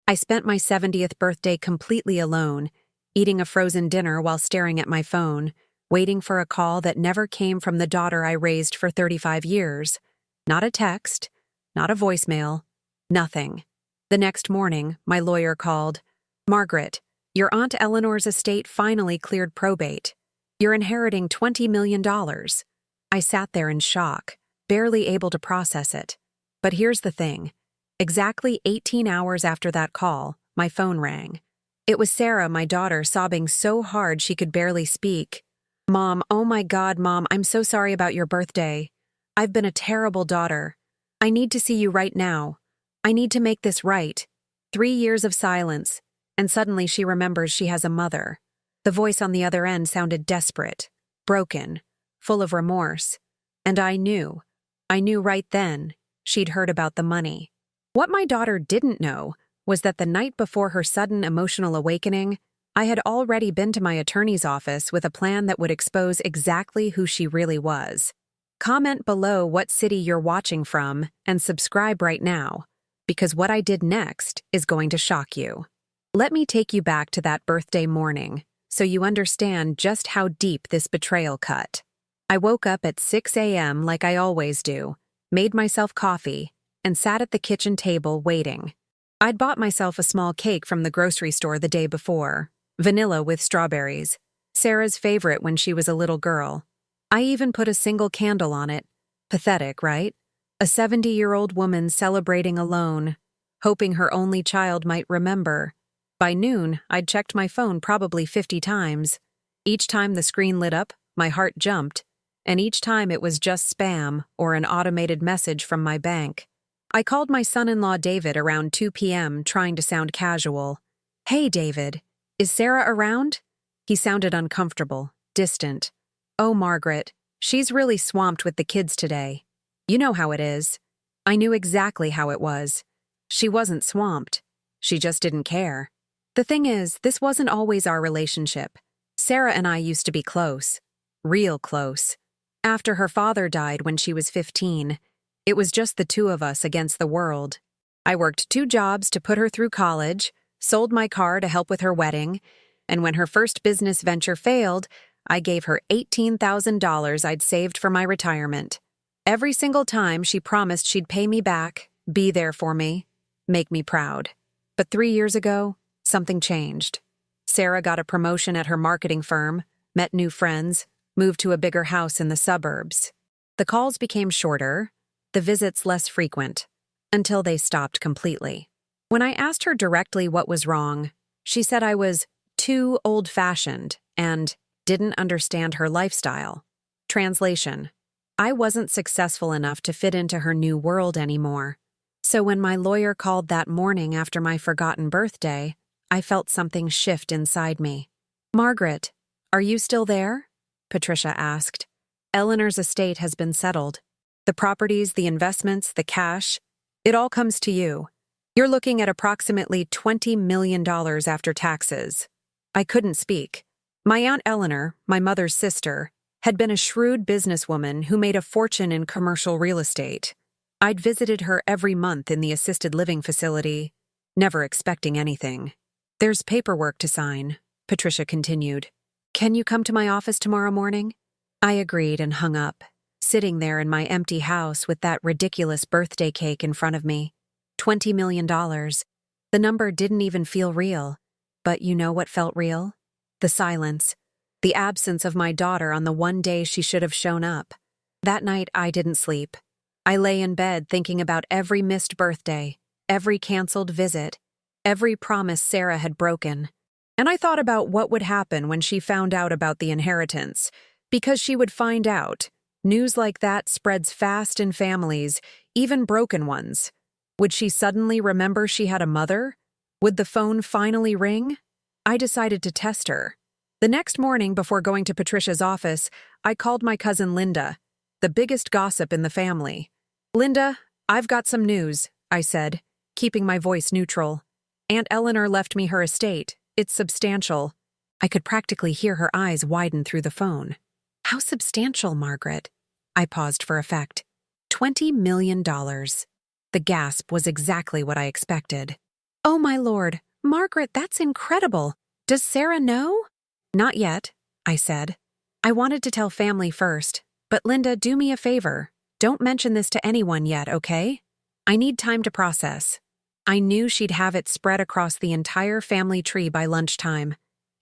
I spent my 70th birthday completely alone, eating a frozen dinner while staring at my phone, waiting for a call that never came from the daughter I raised for 35 years. Not a text, not a voicemail, nothing. The next morning, my lawyer called. "Margaret, your Aunt Eleanor's estate finally cleared probate. You're inheriting $20 million. I sat there in shock, barely able to process it. But here's the thing. Exactly 18 hours after that call, my phone rang. It was Sarah, my daughter, sobbing so hard she could barely speak. "Mom, oh my God, Mom, I'm so sorry about your birthday. I've been a terrible daughter. I need to see you right now. I need to make this right." 3 years of silence, and suddenly she remembers she has a mother. The voice on the other end sounded desperate, broken, full of remorse. And I knew right then she'd heard about the money. What my daughter didn't know was that the night before her sudden emotional awakening, I had already been to my attorney's office with a plan that would expose exactly who she really was. Comment below what city you're watching from and subscribe right now, because what I did next is going to shock you. Let me take you back to that birthday morning so you understand just how deep this betrayal cut. I woke up at 6 a.m. like I always do, made myself coffee, and sat at the kitchen table waiting. I'd bought myself a small cake from the grocery store the day before, vanilla with strawberries, Sarah's favorite when she was a little girl. I even put a single candle on it. Pathetic, right? A 70-year-old woman celebrating alone, hoping her only child might remember. By noon, I'd checked my phone probably 50 times. Each time the screen lit up, my heart jumped, and each time it was just spam or an automated message from my bank. I called my son-in-law David around 2 p.m. trying to sound casual. "Hey, David, is Sarah around?" He sounded uncomfortable, distant. "Oh, Margaret, she's really swamped with the kids today. You know how it is." I knew exactly how it was. She wasn't swamped. She just didn't care. The thing is, this wasn't always our relationship. Sarah and I used to be close. Real close. After her father died when she was 15, it was just the two of us against the world. I worked 2 jobs to put her through college, sold my car to help with her wedding, and when her first business venture failed, I gave her $18,000 I'd saved for my retirement. Every single time she promised she'd pay me back, be there for me, make me proud. But 3 years ago, something changed. Sarah got a promotion at her marketing firm, met new friends, moved to a bigger house in the suburbs. The calls became shorter, the visits less frequent, until they stopped completely. When I asked her directly what was wrong, she said I was too old-fashioned and didn't understand her lifestyle. Translation: I wasn't successful enough to fit into her new world anymore. So when my lawyer called that morning after my forgotten birthday, I felt something shift inside me. "Margaret, are you still there?" Patricia asked. "Eleanor's estate has been settled. The properties, the investments, the cash, it all comes to you. You're looking at approximately $20 million after taxes." I couldn't speak. My Aunt Eleanor, my mother's sister, had been a shrewd businesswoman who made a fortune in commercial real estate. I'd visited her every month in the assisted living facility, never expecting anything. "There's paperwork to sign," Patricia continued. "Can you come to my office tomorrow morning?" I agreed and hung up, sitting there in my empty house with that ridiculous birthday cake in front of me. $20 million. The number didn't even feel real. But you know what felt real? The silence. The absence of my daughter on the one day she should have shown up. That night, I didn't sleep. I lay in bed thinking about every missed birthday, every canceled visit, every promise Sarah had broken. And I thought about what would happen when she found out about the inheritance, because she would find out. News like that spreads fast in families, even broken ones. Would she suddenly remember she had a mother? Would the phone finally ring? I decided to test her. The next morning, before going to Patricia's office, I called my cousin Linda, the biggest gossip in the family. "Linda, I've got some news," I said, keeping my voice neutral. "Aunt Eleanor left me her estate. It's substantial." I could practically hear her eyes widen through the phone. "How substantial, Margaret?" I paused for effect. $20 million. The gasp was exactly what I expected. Oh my lord, Margaret, that's incredible. Does Sarah know? Not yet, I said. I wanted to tell family first, but Linda, do me a favor. Don't mention this to anyone yet, okay? I need time to process. I knew she'd have it spread across the entire family tree by lunchtime.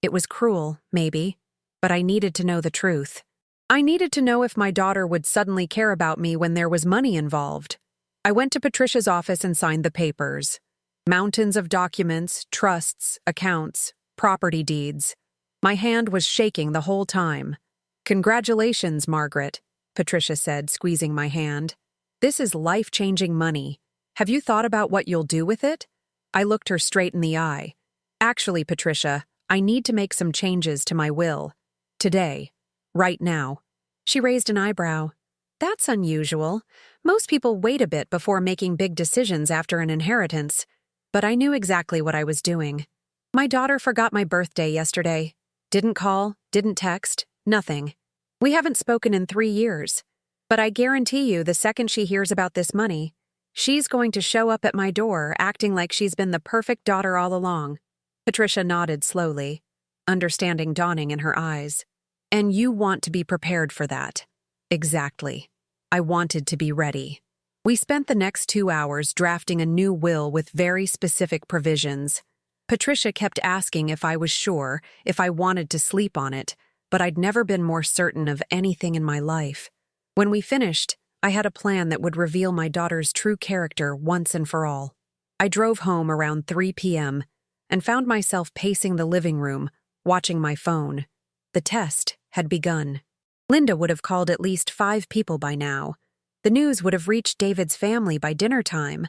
It was cruel, maybe, but I needed to know the truth. I needed to know if my daughter would suddenly care about me when there was money involved. I went to Patricia's office and signed the papers. Mountains of documents, trusts, accounts, property deeds. My hand was shaking the whole time. Congratulations, Margaret, Patricia said, squeezing my hand. This is life-changing money. Have you thought about what you'll do with it? I looked her straight in the eye. Actually, Patricia, I need to make some changes to my will. Today. Right now. She raised an eyebrow. That's unusual. Most people wait a bit before making big decisions after an inheritance. But I knew exactly what I was doing. My daughter forgot my birthday yesterday. Didn't call, didn't text, nothing. We haven't spoken in 3 years. But I guarantee you the second she hears about this money, she's going to show up at my door acting like she's been the perfect daughter all along. Patricia nodded slowly, understanding dawning in her eyes. And you want to be prepared for that. Exactly. I wanted to be ready. We spent the next 2 hours drafting a new will with very specific provisions. Patricia kept asking if I was sure, if I wanted to sleep on it, but I'd never been more certain of anything in my life. When we finished, I had a plan that would reveal my daughter's true character once and for all. I drove home around 3 p.m. and found myself pacing the living room, watching my phone. The test had begun. Linda would have called at least 5 people by now. The news would have reached David's family by dinner time,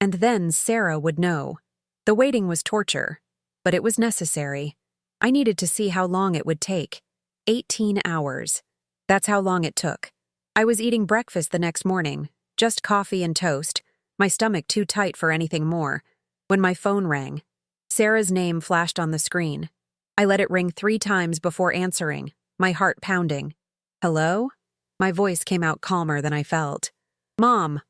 and then Sarah would know. The waiting was torture, but it was necessary. I needed to see how long it would take. 18 hours. That's how long it took. I was eating breakfast the next morning, just coffee and toast, my stomach too tight for anything more, when my phone rang. Sarah's name flashed on the screen. I let it ring 3 times before answering, my heart pounding. Hello? My voice came out calmer than I felt. Mom.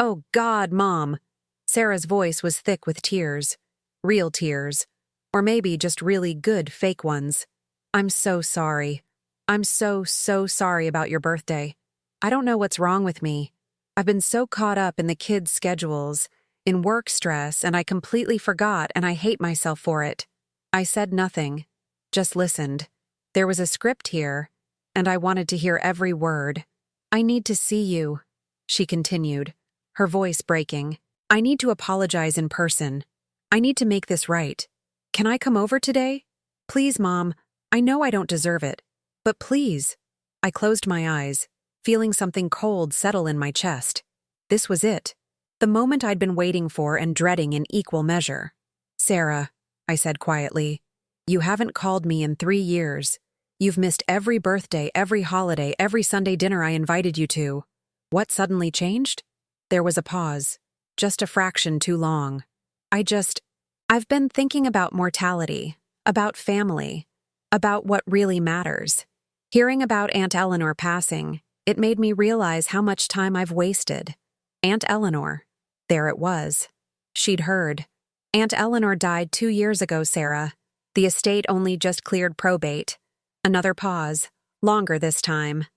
Oh God, Mom. Sarah's voice was thick with tears. Real tears. Or maybe just really good fake ones. I'm so sorry. I'm so sorry about your birthday. I don't know what's wrong with me. I've been so caught up in the kids' schedules, in work stress, and I completely forgot, and I hate myself for it. I said nothing, just listened. There was a script here, and I wanted to hear every word. I need to see you, she continued, her voice breaking. I need to apologize in person. I need to make this right. Can I come over today? Please, Mom. I know I don't deserve it, but please. I closed my eyes, feeling something cold settle in my chest. This was it. The moment I'd been waiting for and dreading in equal measure. Sarah, I said quietly, you haven't called me in 3 years. You've missed every birthday, every holiday, every Sunday dinner I invited you to. What suddenly changed? There was a pause, just a fraction too long. I've been thinking about mortality, about family, about what really matters. Hearing about Aunt Eleanor passing, it made me realize how much time I've wasted. Aunt Eleanor. There it was. She'd heard. Aunt Eleanor died 2 years ago, Sarah. The estate only just cleared probate. Another pause. Longer this time.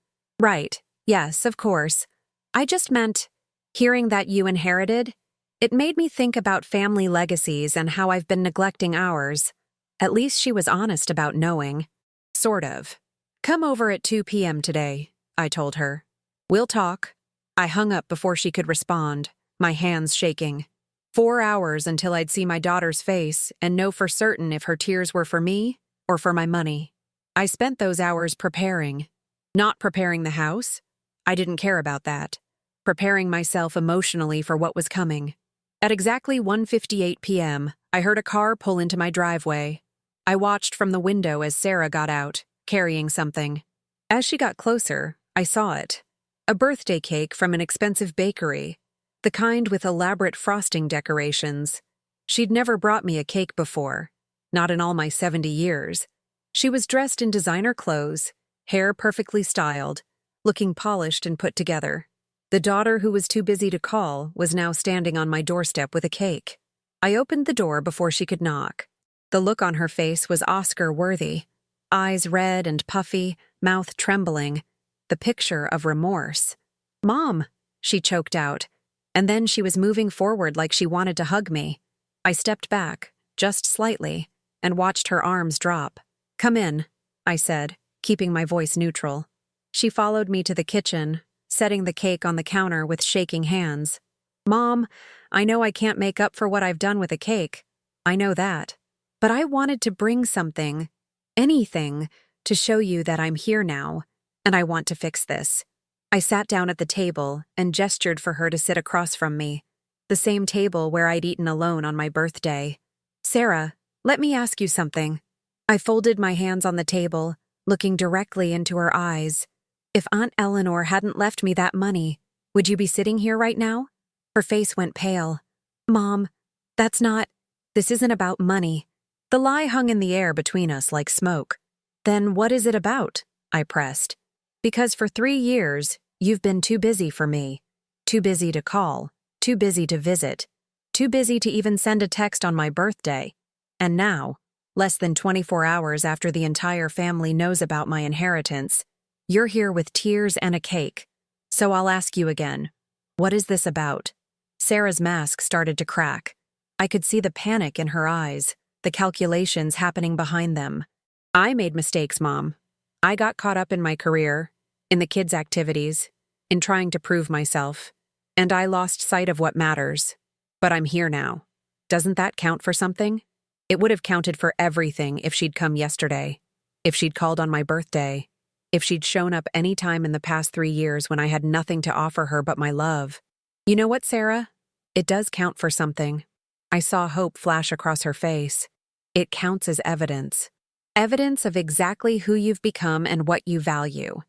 Right. Yes, of course. I just meant, hearing that you inherited, it made me think about family legacies and how I've been neglecting ours. At least she was honest about knowing. Sort of. Come over at 2 p.m. today, I told her. We'll talk. I hung up before she could respond, my hands shaking. 4 hours until I'd see my daughter's face and know for certain if her tears were for me or for my money. I spent those hours preparing. Not preparing the house. I didn't care about that. Preparing myself emotionally for what was coming. At exactly 1:58 p.m., I heard a car pull into my driveway. I watched from the window as Sarah got out, carrying something. As she got closer, I saw it. A birthday cake from an expensive bakery, the kind with elaborate frosting decorations. She'd never brought me a cake before, not in all my 70 years. She was dressed in designer clothes, hair perfectly styled, looking polished and put together. The daughter who was too busy to call was now standing on my doorstep with a cake. I opened the door before she could knock. The look on her face was Oscar-worthy. Eyes red and puffy, mouth trembling. The picture of remorse. "Mom," she choked out, and then she was moving forward like she wanted to hug me. I stepped back, just slightly, and watched her arms drop. "Come in," I said, keeping my voice neutral. She followed me to the kitchen, setting the cake on the counter with shaking hands. "Mom, I know I can't make up for what I've done with a cake. I know that. But I wanted to bring something, anything, to show you that I'm here now, and I want to fix this." I sat down at the table and gestured for her to sit across from me, the same table where I'd eaten alone on my birthday. "Sarah, let me ask you something." I folded my hands on the table, looking directly into her eyes. "If Aunt Eleanor hadn't left me that money, would you be sitting here right now?" Her face went pale. "Mom, this isn't about money." The lie hung in the air between us like smoke. "Then what is it about?" I pressed. "Because for 3 years, you've been too busy for me. Too busy to call, too busy to visit, too busy to even send a text on my birthday. And now, less than 24 hours after the entire family knows about my inheritance, you're here with tears and a cake. So I'll ask you again, what is this about?" Sarah's mask started to crack. I could see the panic in her eyes, the calculations happening behind them. "I made mistakes, Mom. I got caught up in my career, in the kids' activities, in trying to prove myself, and I lost sight of what matters. But I'm here now. Doesn't that count for something?" It would have counted for everything if she'd come yesterday, if she'd called on my birthday, if she'd shown up any time in the past 3 years when I had nothing to offer her but my love. "You know what, Sarah? It does count for something." I saw hope flash across her face. "It counts as evidence. Evidence of exactly who you've become and what you value."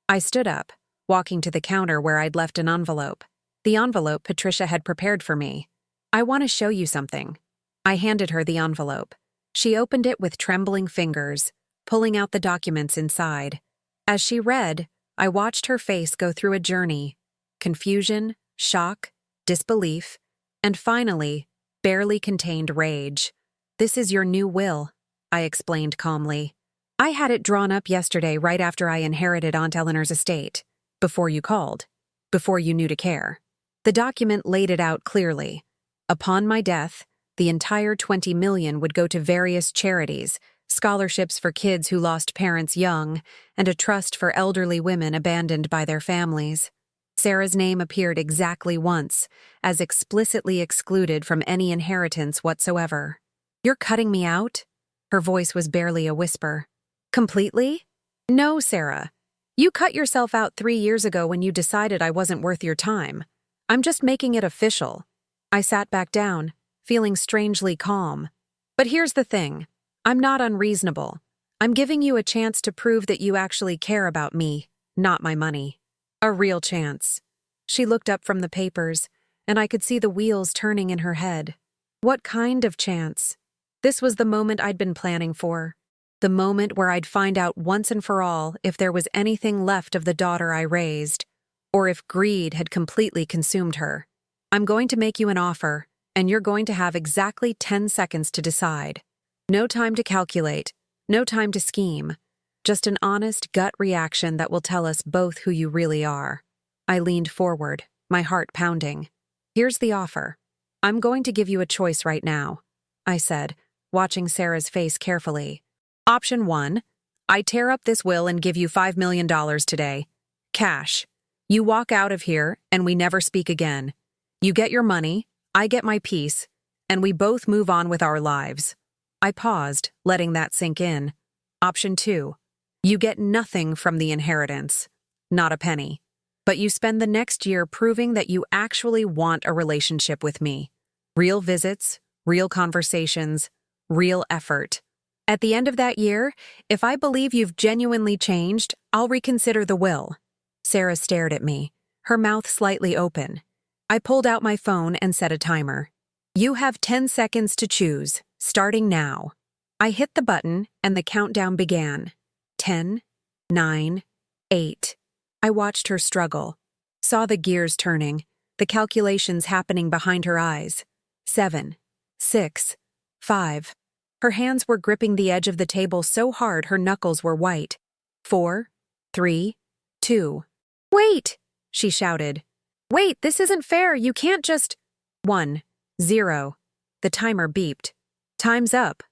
I stood up, walking to the counter where I'd left an envelope. The envelope Patricia had prepared for me. "I want to show you something." I handed her the envelope. She opened it with trembling fingers, pulling out the documents inside. As she read, I watched her face go through a journey: confusion, shock, disbelief, and finally, barely contained rage. "This is your new will," I explained calmly. "I had it drawn up yesterday right after I inherited Aunt Eleanor's estate, before you called, before you knew to care." The document laid it out clearly. Upon my death, the entire $20 million would go to various charities, scholarships for kids who lost parents young, and a trust for elderly women abandoned by their families. Sarah's name appeared exactly once, as explicitly excluded from any inheritance whatsoever. "You're cutting me out?" Her voice was barely a whisper. "Completely?" "No, Sarah. You cut yourself out 3 years ago when you decided I wasn't worth your time. I'm just making it official." I sat back down, feeling strangely calm. "But here's the thing. I'm not unreasonable. I'm giving you a chance to prove that you actually care about me, not my money. A real chance." She looked up from the papers, and I could see the wheels turning in her head. What kind of chance? This was the moment I'd been planning for. The moment where I'd find out once and for all if there was anything left of the daughter I raised, or if greed had completely consumed her. "I'm going to make you an offer, and you're going to have exactly 10 seconds to decide. No time to calculate, no time to scheme. Just an honest gut reaction that will tell us both who you really are." I leaned forward, my heart pounding. "Here's the offer. I'm going to give you a choice right now," I said, watching Sarah's face carefully. "Option 1, I tear up this will and give you $5 million today. Cash. You walk out of here, and we never speak again. You get your money, I get my peace, and we both move on with our lives." I paused, letting that sink in. Option 2, you get nothing from the inheritance. Not a penny. But you spend the next year proving that you actually want a relationship with me. Real visits, real conversations, real effort. At the end of that year, if I believe you've genuinely changed, I'll reconsider the will. Sarah stared at me, her mouth slightly open. I pulled out my phone and set a timer. "You have 10 seconds to choose, starting now." I hit the button and the countdown began. 10, 9, 8. I watched her struggle, saw the gears turning, the calculations happening behind her eyes. 7, 6, 5. Her hands were gripping the edge of the table so hard her knuckles were white. 4, 3, 2. Wait! She shouted. Wait, this isn't fair. You can't just. 1, 0. The timer beeped. Time's up,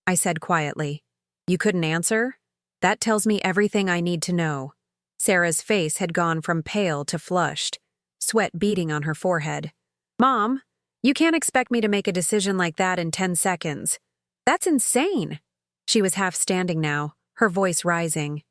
I said quietly. You couldn't answer? That tells me everything I need to know. Sarah's face had gone from pale to flushed, sweat beading on her forehead. Mom, you can't expect me to make a decision like that in 10 seconds. That's insane. She was half standing now, her voice rising.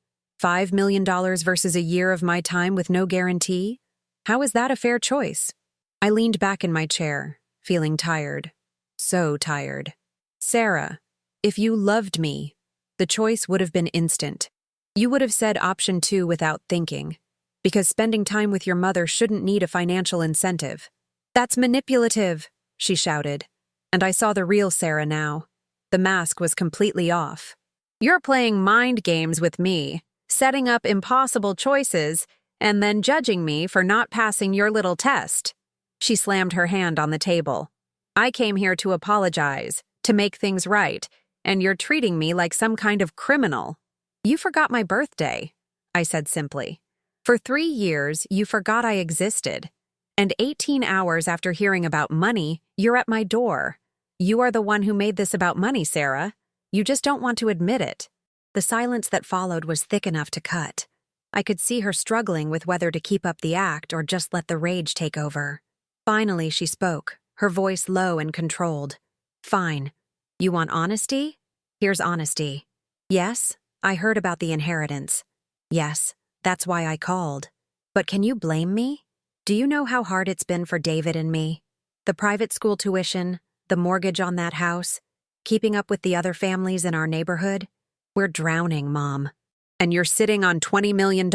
$5 million versus a year of my time with no guarantee? How is that a fair choice? I leaned back in my chair, feeling tired. So tired. Sarah, if you loved me, the choice would have been instant. You would have said option 2 without thinking, because spending time with your mother shouldn't need a financial incentive. That's manipulative, she shouted, and I saw the real Sarah now. The mask was completely off. You're playing mind games with me, setting up impossible choices, and then judging me for not passing your little test. She slammed her hand on the table. I came here to apologize, to make things right, and you're treating me like some kind of criminal. You forgot my birthday, I said simply. For 3 years, you forgot I existed. And 18 hours after hearing about money, you're at my door. You are the one who made this about money, Sarah. You just don't want to admit it. The silence that followed was thick enough to cut. I could see her struggling with whether to keep up the act or just let the rage take over. Finally, she spoke, her voice low and controlled. Fine. You want honesty? Here's honesty. Yes, I heard about the inheritance. Yes, that's why I called. But can you blame me? Do you know how hard it's been for David and me? The private school tuition, the mortgage on that house, keeping up with the other families in our neighborhood? We're drowning, Mom. And you're sitting on $20 million.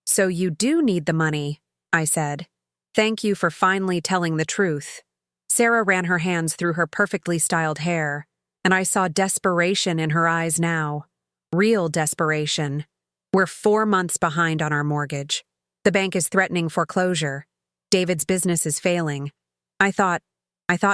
So you do need the money, I said. Thank you for finally telling the truth. Sarah ran her hands through her perfectly styled hair, and I saw desperation in her eyes now. Real desperation. We're 4 months behind on our mortgage. The bank is threatening foreclosure. David's business is failing. I thought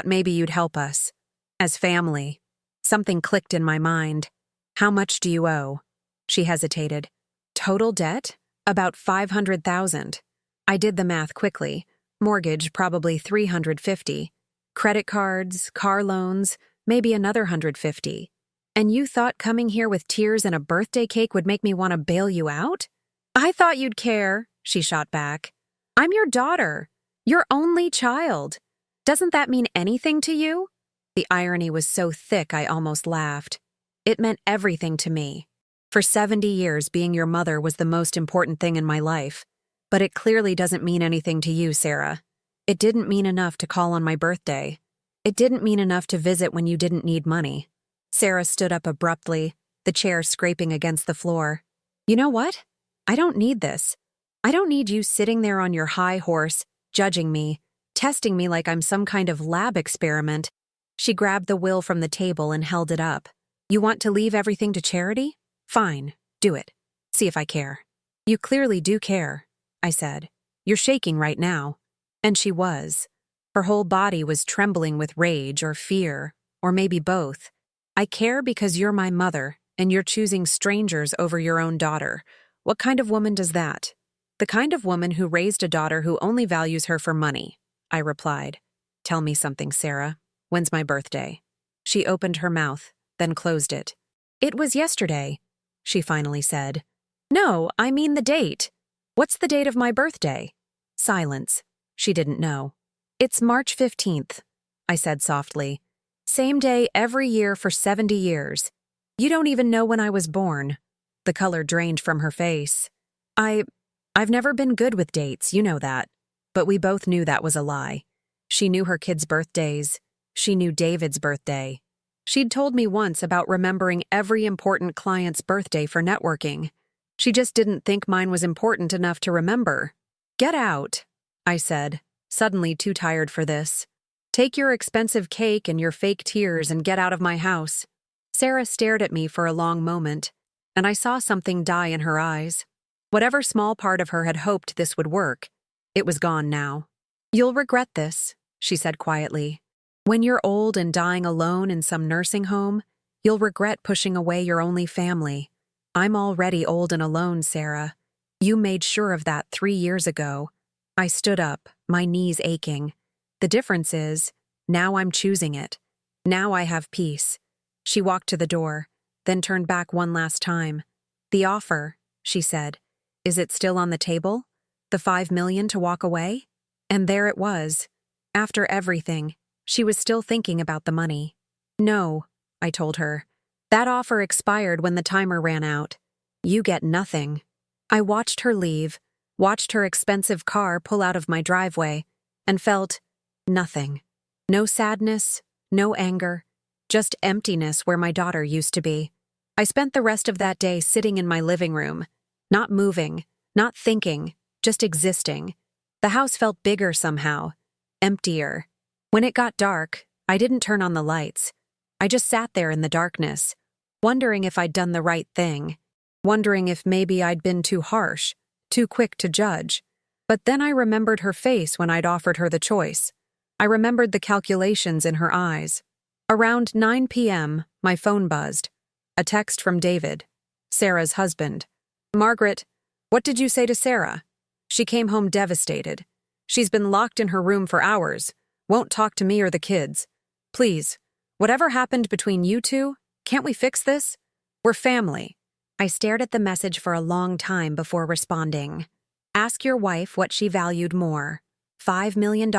maybe you'd help us. As family. Something clicked in my mind. How much do you owe? She hesitated. Total debt? About $500,000. I did the math quickly. Mortgage probably $350. Credit cards, car loans, maybe another $150. And you thought coming here with tears and a birthday cake would make me want to bail you out? I thought you'd care, she shot back. I'm your daughter, your only child. Doesn't that mean anything to you? The irony was so thick I almost laughed. It meant everything to me. For 70 years, being your mother was the most important thing in my life. But it clearly doesn't mean anything to you, Sarah. It didn't mean enough to call on my birthday. It didn't mean enough to visit when you didn't need money. Sarah stood up abruptly, the chair scraping against the floor. You know what? I don't need this. I don't need you sitting there on your high horse, judging me, testing me like I'm some kind of lab experiment. She grabbed the will from the table and held it up. You want to leave everything to charity? Fine, do it. See if I care. You clearly do care, I said. You're shaking right now. And she was. Her whole body was trembling with rage or fear, or maybe both. I care because you're my mother, and you're choosing strangers over your own daughter. What kind of woman does that? The kind of woman who raised a daughter who only values her for money, I replied. Tell me something, Sarah. When's my birthday? She opened her mouth, then closed it. It was yesterday, she finally said. No, I mean the date. What's the date of my birthday? Silence. She didn't know. It's March 15th, I said softly. Same day every year for 70 years. You don't even know when I was born. The color drained from her face. I've never been good with dates, you know that. But we both knew that was a lie. She knew her kids' birthdays. She knew David's birthday. She'd told me once about remembering every important client's birthday for networking. She just didn't think mine was important enough to remember. Get out, I said, suddenly too tired for this. Take your expensive cake and your fake tears and get out of my house. Sarah stared at me for a long moment, and I saw something die in her eyes. Whatever small part of her had hoped this would work, it was gone now. You'll regret this, she said quietly. When you're old and dying alone in some nursing home, you'll regret pushing away your only family. I'm already old and alone, Sarah. You made sure of that 3 years ago. I stood up, my knees aching. The difference is, now I'm choosing it. Now I have peace. She walked to the door, then turned back one last time. The offer, she said. Is it still on the table? The $5 million to walk away? And there it was. After everything, she was still thinking about the money. No, I told her. That offer expired when the timer ran out. You get nothing. I watched her leave, watched her expensive car pull out of my driveway, and felt nothing. No sadness, no anger, just emptiness where my daughter used to be. I spent the rest of that day sitting in my living room, not moving, not thinking, just existing. The house felt bigger somehow, emptier. When it got dark, I didn't turn on the lights. I just sat there in the darkness, wondering if I'd done the right thing, wondering if maybe I'd been too harsh, too quick to judge. But then I remembered her face when I'd offered her the choice. I remembered the calculations in her eyes. Around 9 p.m., my phone buzzed. A text from David, Sarah's husband. Margaret, what did you say to Sarah? She came home devastated. She's been locked in her room for hours, won't talk to me or the kids. Please, whatever happened between you two, can't we fix this? We're family. I stared at the message for a long time before responding. Ask your wife what she valued more, $5 million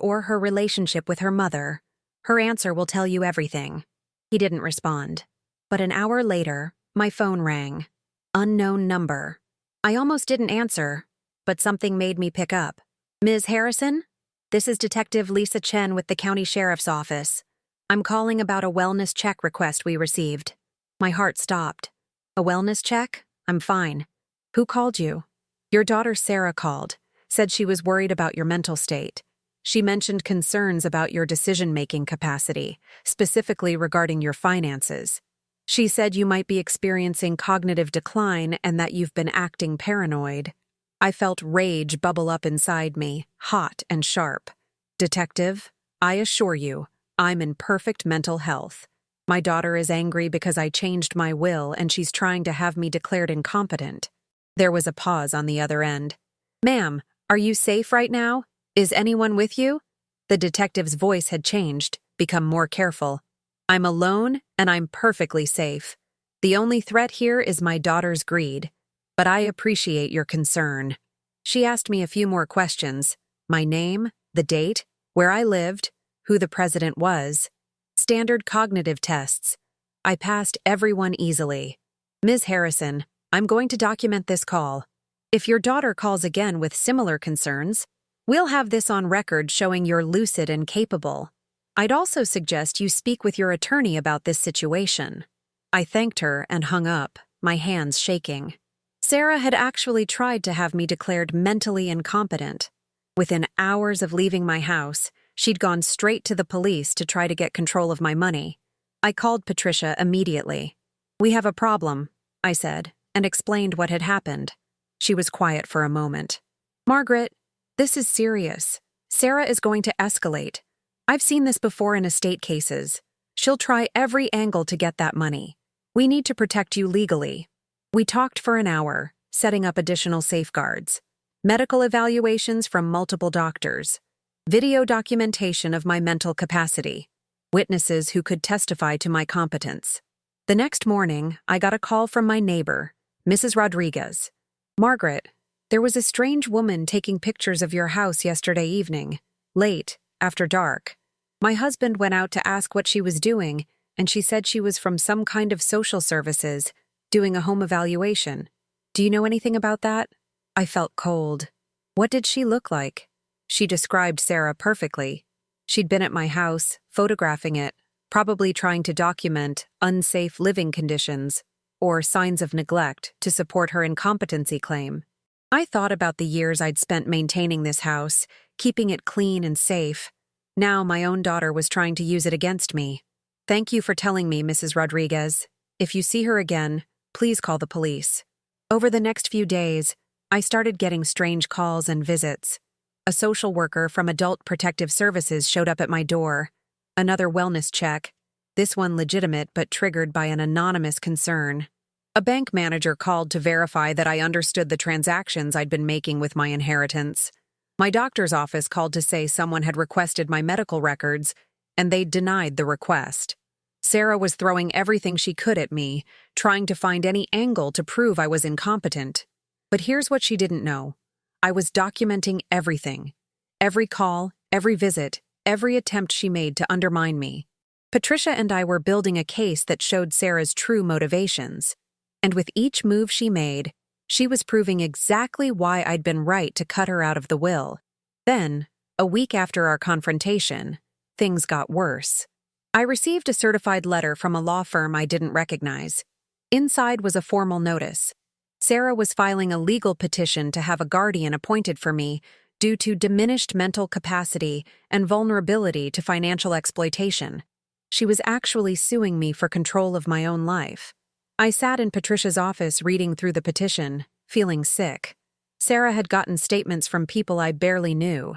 or her relationship with her mother. Her answer will tell you everything. He didn't respond. But an hour later, my phone rang. Unknown number. I almost didn't answer, but something made me pick up. Ms. Harrison? This is Detective Lisa Chen with the County Sheriff's Office. I'm calling about a wellness check request we received. My heart stopped. A wellness check? I'm fine. Who called you? Your daughter Sarah called, said she was worried about your mental state. She mentioned concerns about your decision-making capacity, specifically regarding your finances. She said you might be experiencing cognitive decline and that you've been acting paranoid. I felt rage bubble up inside me, hot and sharp. Detective, I assure you, I'm in perfect mental health. My daughter is angry because I changed my will and she's trying to have me declared incompetent. There was a pause on the other end. Ma'am, are you safe right now? Is anyone with you? The detective's voice had changed, become more careful. I'm alone and I'm perfectly safe. The only threat here is my daughter's greed. But I appreciate your concern. She asked me a few more questions. My name, the date, where I lived, who the president was. Standard cognitive tests. I passed everyone easily. Ms. Harrison, I'm going to document this call. If your daughter calls again with similar concerns, we'll have this on record showing you're lucid and capable. I'd also suggest you speak with your attorney about this situation. I thanked her and hung up, my hands shaking. Sarah had actually tried to have me declared mentally incompetent. Within hours of leaving my house, she'd gone straight to the police to try to get control of my money. I called Patricia immediately. We have a problem, I said, and explained what had happened. She was quiet for a moment. Margaret, this is serious. Sarah is going to escalate. I've seen this before in estate cases. She'll try every angle to get that money. We need to protect you legally. We talked for an hour, setting up additional safeguards. Medical evaluations from multiple doctors. Video documentation of my mental capacity. Witnesses who could testify to my competence. The next morning, I got a call from my neighbor, Mrs. Rodriguez. Margaret, there was a strange woman taking pictures of your house yesterday evening, late, after dark. My husband went out to ask what she was doing, and she said she was from some kind of social services, doing a home evaluation. Do you know anything about that? I felt cold. What did she look like? She described Sarah perfectly. She'd been at my house, photographing it, probably trying to document unsafe living conditions or signs of neglect to support her incompetency claim. I thought about the years I'd spent maintaining this house, keeping it clean and safe. Now my own daughter was trying to use it against me. Thank you for telling me, Mrs. Rodriguez. If you see her again, please call the police. Over the next few days, I started getting strange calls and visits. A social worker from Adult Protective Services showed up at my door. Another wellness check, this one legitimate but triggered by an anonymous concern. A bank manager called to verify that I understood the transactions I'd been making with my inheritance. My doctor's office called to say someone had requested my medical records, and they'd denied the request. Sarah was throwing everything she could at me, trying to find any angle to prove I was incompetent. But here's what she didn't know. I was documenting everything. Every call, every visit, every attempt she made to undermine me. Patricia and I were building a case that showed Sarah's true motivations. And with each move she made, she was proving exactly why I'd been right to cut her out of the will. Then, a week after our confrontation, things got worse. I received a certified letter from a law firm I didn't recognize. Inside was a formal notice. Sarah was filing a legal petition to have a guardian appointed for me due to diminished mental capacity and vulnerability to financial exploitation. She was actually suing me for control of my own life. I sat in Patricia's office reading through the petition, feeling sick. Sarah had gotten statements from people I barely knew.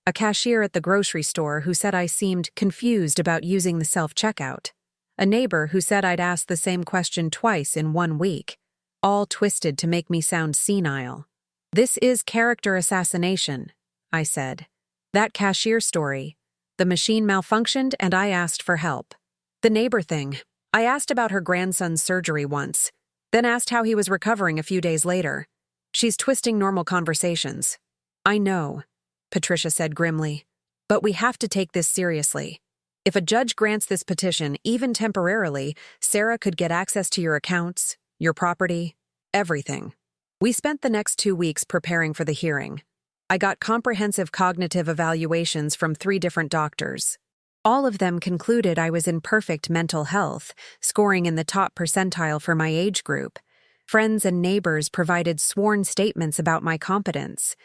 A cashier at the grocery store who said I seemed confused about using the self-checkout. A neighbor who said I'd asked the same question twice in 1 week, all twisted to make me sound senile. "This is character assassination," I said. "That cashier story. The machine malfunctioned and I asked for help. The neighbor thing. I asked about her grandson's surgery once, then asked how he was recovering a few days later. She's twisting normal conversations." "I know," Patricia said grimly, "but we have to take this seriously. If a judge grants this petition, even temporarily, Sarah could get access to your accounts, your property, everything." We spent the next 2 weeks preparing for the hearing. I got comprehensive cognitive evaluations from 3 different doctors. All of them concluded I was in perfect mental health, scoring in the top percentile for my age group. Friends and neighbors provided sworn statements about my competence.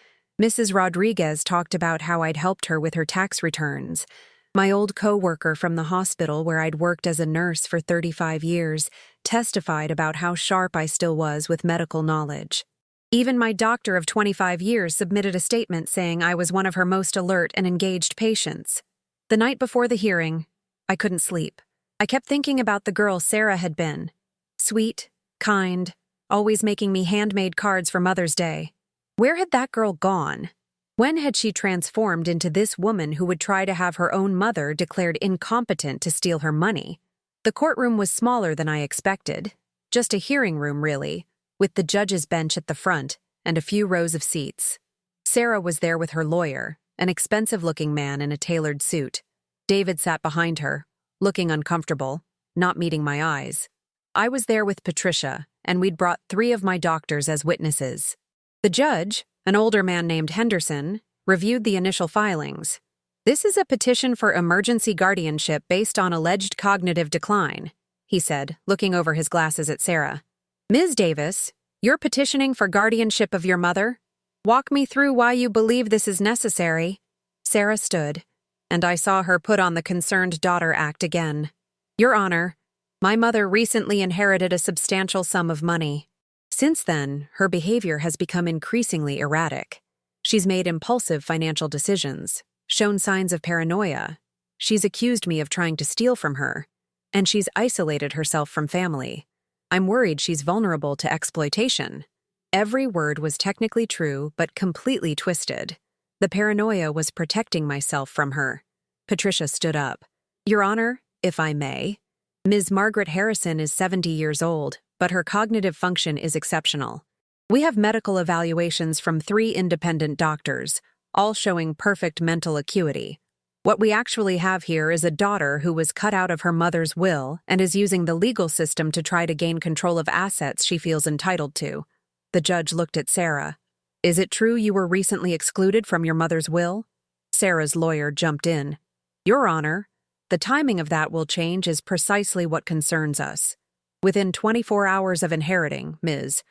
Mrs. Rodriguez talked about how I'd helped her with her tax returns. My old co-worker from the hospital where I'd worked as a nurse for 35 years testified about how sharp I still was with medical knowledge. Even my doctor of 25 years submitted a statement saying I was one of her most alert and engaged patients. The night before the hearing, I couldn't sleep. I kept thinking about the girl Sarah had been. Sweet, kind, always making me handmade cards for Mother's Day. Where had that girl gone? When had she transformed into this woman who would try to have her own mother declared incompetent to steal her money? The courtroom was smaller than I expected. Just a hearing room, really, with the judge's bench at the front and a few rows of seats. Sarah was there with her lawyer, an expensive-looking man in a tailored suit. David sat behind her, looking uncomfortable, not meeting my eyes. I was there with Patricia, and we'd brought 3 of my doctors as witnesses. The judge, an older man named Henderson, reviewed the initial filings. "This is a petition for emergency guardianship based on alleged cognitive decline," he said, looking over his glasses at Sarah. "Ms. Davis, you're petitioning for guardianship of your mother? Walk me through why you believe this is necessary." Sarah stood, and I saw her put on the concerned daughter act again. "Your Honor, my mother recently inherited a substantial sum of money. Since then, her behavior has become increasingly erratic. She's made impulsive financial decisions, shown signs of paranoia. She's accused me of trying to steal from her, and she's isolated herself from family. I'm worried she's vulnerable to exploitation." Every word was technically true, but completely twisted. The paranoia was protecting myself from her. Patricia stood up. "Your Honor, if I may, Ms. Margaret Harrison is 70 years old, but her cognitive function is exceptional. We have medical evaluations from 3 independent doctors, all showing perfect mental acuity. What we actually have here is a daughter who was cut out of her mother's will and is using the legal system to try to gain control of assets she feels entitled to." The judge looked at Sarah. "Is it true you were recently excluded from your mother's will?" Sarah's lawyer jumped in. "Your Honor, the timing of that will change is precisely what concerns us. Within 24 hours of inheriting, Ms.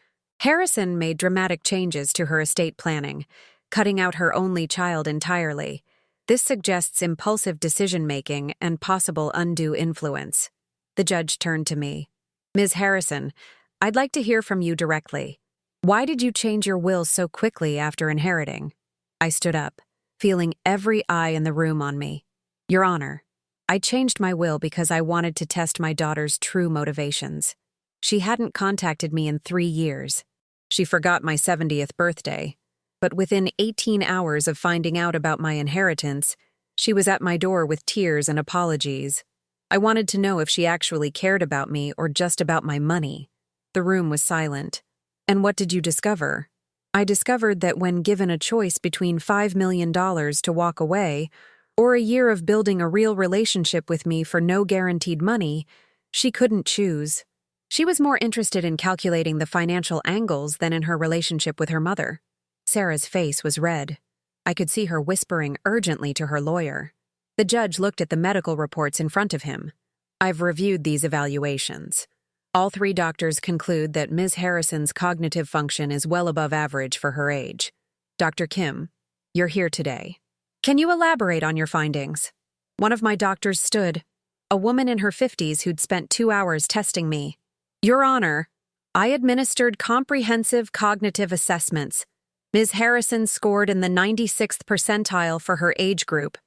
Harrison made dramatic changes to her estate planning, cutting out her only child entirely. This suggests impulsive decision-making and possible undue influence." The judge turned to me. "Ms. Harrison, I'd like to hear from you directly. Why did you change your will so quickly after inheriting?" I stood up, feeling every eye in the room on me. "Your Honor, I changed my will because I wanted to test my daughter's true motivations. She hadn't contacted me in 3 years. She forgot my 70th birthday. But within 18 hours of finding out about my inheritance, she was at my door with tears and apologies. I wanted to know if she actually cared about me or just about my money. The room was silent. And what did you discover? I discovered that when given a choice between $5 million to walk away or a year of building a real relationship with me for no guaranteed money, she couldn't choose. She was more interested in calculating the financial angles than in her relationship with her mother. Sarah's face was red. I could see her whispering urgently to her lawyer. The judge looked at the medical reports in front of him. I've reviewed these evaluations. All 3 doctors conclude that Ms. Harrison's cognitive function is well above average for her age. Dr. Kim, you're here today. Can you elaborate on your findings? One of my doctors stood, a woman in her 50s who'd spent 2 hours testing me. Your Honor, I administered comprehensive cognitive assessments. Ms. Harrison scored in the 96th percentile for her age group.